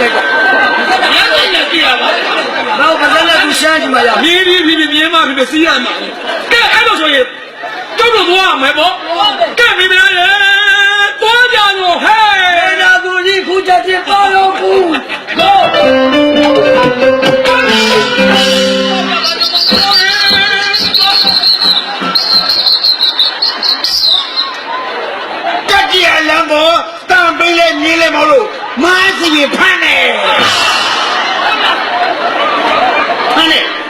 လိုက်တာနောက်ကလည်းသူရှမ်းကြည့်မှရမြင်းမဖြစ်စီးရမှာကဲအဲ့လိုဆိုရင်ကျုပ်တို့သွားမယ်ပေါ့ကဲမိမရေသွားကြတော့ဟဲ့နာသူကြီးခုချက်ချင်းပါတော့ဘူးတက်ကြရလမ်းပေါ်တန်ပေးလဲမြင်းလဲမလို့မားစီဖမ်းနေ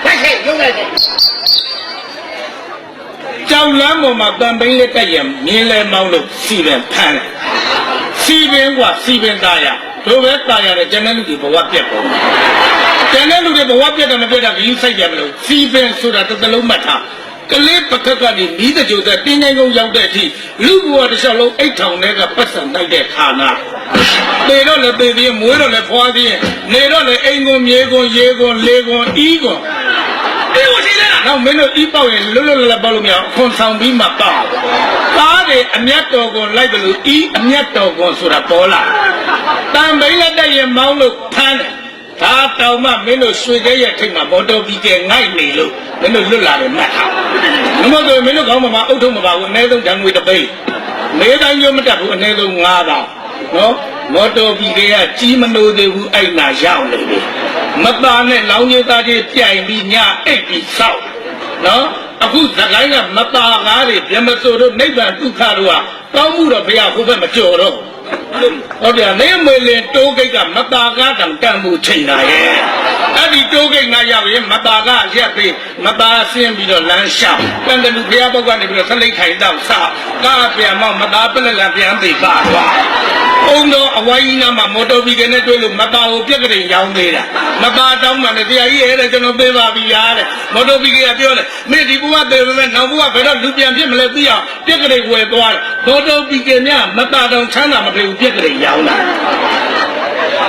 တိုက်ခိုက်ရုံးလိုက်တယ်ကြောင်လမ်းပေါ်မှာတန်ပိန်းလေးတက်ရမြင်းလဲမောင်းလို့စီပင်ဖမ်းတယ်စီပင်ကစီပင်သားရတို့ပဲသားရတယ်ကျန်တဲ့လူတွေဘဝပြတ်ကုန်ကျန်တဲ့လူတွေဘဝပြတ်တယ်မပြတ်တာကြီးစိုက်ကြမလို့စီပင်ဆိုတာတစ်သလုံးမှတ်ထားကလေးပကက်ကနေမိတကြိုတဲ့တင်းတိုင်းကုန်းရောက်တဲ့အထိလူဘဝတစ်လျှောက်လုံးအိတ်ထောင်ထဲကပတ်စံတိုက်တဲ့ခါနာပေတော့လည်းပေပြီးမွေးတော့လည်းဖွာပြီးနေတော့လည်းအိမ်ကွန်မြေကွန်ရေကွန်လေကွန်အီးကွန်ဒီလိုရှိနေတာနောက်မင်းတို့အီးပေါက်ရင်လွတ်လွတ်လပ်လပ်ပေါက်လို့မရခွန်ဆောင်ပြီးမှပေါက်ကားတွေအမျက်တော်ကွန်လိုက်တယ်လို့အီးအမျက်တော်ကွန်ဆိုတာပေါ်လာတန်ပိန်းလက်တက်ရင်မောင်းလို့ဖမ်းတယ်ဒါတောင်မှမင်းတို့ရွှေခဲရဲ့ထိတ်မှာမော်တော်ဘီကဲငိုက်နေလို့မင်းတို့လွတ်လာတယ်မှတ်ထားမမတို့မင်းတို့ခေါင်းမှာအုတ်ထုံးမပါဘူးအနည်းဆုံးဓာတ်ငွေတစ်ပိန်းနေတိုင်းကျိုးမတက်ဘူးအနည်းဆုံး9000နော်မော်တော်ဘီကဲကကြီးမလို့သေးဘူးအဲ့နာရောက်နေပြီမပါနဲ့လောင်းကြီးသားကြီးပြိုင်ပြီးညအိတ်ပြီးဆောက်နော်အခုသခိုင်းကမပါကားတွေဗြဟ္မစိုတို့နိဗ္ဗာန်ဒုက္ခတို့ကတောင်းမှုတော့ဘုရားကိုဘက်မကြော်တော့ဟုတ်တယ်နေမလင်တိုးကိတ်ကမတာကားတောင်တန်မှုချိန်တာရဲ့အဲ့ဒီတိုးကိတ်နာရောက်ရင်မတာကားရက်ပြီးမတာဆင်းပြီးတော့လမ်းလျှောက်တန်တလူဘုရားဘုတ်ကနေပြီးတော့ဆက်လိုက်ခိုင်တော့စကားပြန်မမတာပလက်လန်ပြန်ပြီးပါသွားအုံတော့အဝိုင်းနာမှာမော်တော်ဘီကနေတွေ့လို့မတာကိုပြက်ကလေးရောင်းသေးတာမတာတောင်းမှလည်းတရားကြီးရဲ့တဲ့ကျွန်တော်ပေးပါပြီရားတဲ့မော်တော်ဘီကပြောတယ်မင်းဒီဘုရားတယ်ပဲနောက်ဘုရားဘယ်တော့လူပြန်ဖြစ်မလဲသိအောင်ပြက်ကလေးဝယ်သွားတယ်မော်တော်ဘီကမြမတာတောင်ချမ်းသာမပြေဘူးပြက်ကလေးရောင်းတာ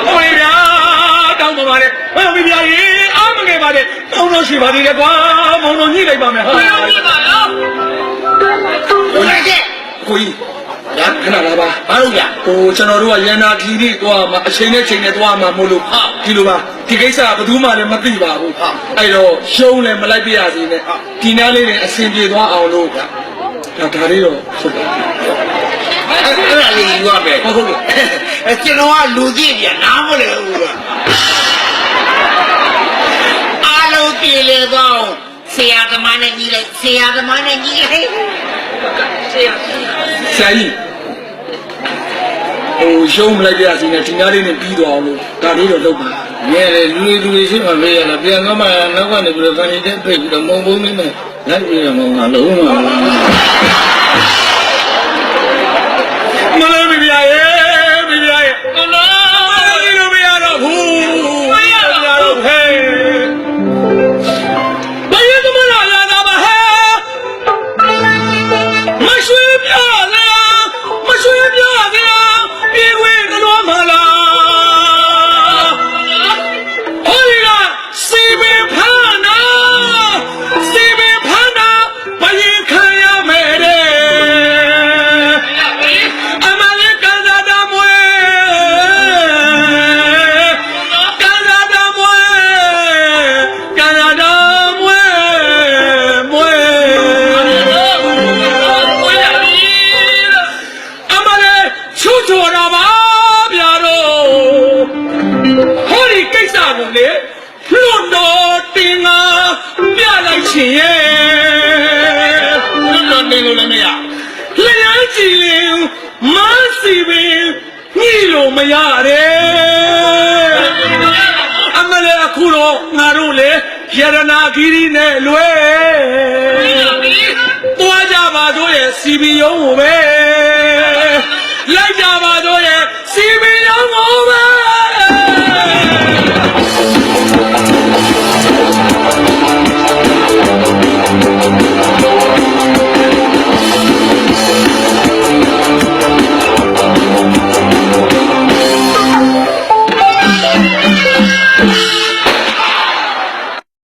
ဟိုရာတောင်းပါပါလေဟောဘီပြာကြီးအားမငယ်ပါနဲ့တောင်းတော့ရှိပါသေးတယ်ကွာမောင်တော်ညှိလိုက်ပါမယ်ဟာညှိပါနော်ဟုတ်လိုက်တဲ့ကိုကြီးရခဏလာပါဘာလို့ရဟိုကျွန်တော်တို့ကရန်နာခီးလေးသွားမှာအချိန်နဲ့ချိန်နဲ့သွားမှာမို့လို့ဒီလိုပါဒီကိစ္စကဘယ်သူမှလည်းမသိပါဘူးအဲ့တော့ရှုံးလည်းမလိုက်ပြရစီနဲ့ဒီနားလေးနဲ့အဆင်ပြေသွားအောင်လို့ဗျဒါလေးတော့ဟုတ်ပါအဲ့ဒါလေးယူရမယ်ဟုတ်ကဲ့ကျွန်တော်ကလူကြည့်ပြန်နားမလဲဘူးကအားလုံးပြေလေတော့ဆရာသမားနဲ့ညီလိုက်ဆရာသမားနဲ့ညီလိုက်ဆရာကြီးဟိုရှုံးမလိုက်ပြစီနဲ့ဒီနားလေးနဲ့ပြီးသွားအောင်လို့ဒါလေးတော့လုပ်ပါရဲလူတွေရှိမှမေးရလားပြန်ကမှနောက်ကနေပြီးတော့ကနေတဲ့ပြည့်ပြီးတော့မုံဘုံလေးနဲ့လိုက်ပြီးတော့မုံလာလုံးမှာမလို့ပြပြရဲပြပြရဲမလို့ဒီလိုမရတော့ဘူးမရတော့ဟဲ့ဘယ်ရမလားလာတာပါဟဲ့မရွှေပြလားမရွှေပြလားပြေဝဲကတော့မလားဟိုဒီကစီပင်ဖမ်းနာစီပင်ဖမ်းနာဘယ်ခံရမယ်တဲ့အမလေးကန်သာတမွေကန်သာတမွေကန်သာတမွေမွေအမလေးချူချော်တာပါဗျာတော့ဟောဒီကိစ္စကိုလေလွတ်တော်တင်ငါပြလိုက်ချင်ရဲ့လွတ်တော်တင်လို့လည်းမရလျှမ်းကြည့်ရင်မစီပင်ညှိလို့မရတယ်အမလေးအခုတော့ငါတို့လေရတနာခီးရီနဲ့လွဲသွားကြပါတို့ရဲ့စီပီယုံကိုပဲလိုက်ကြပါ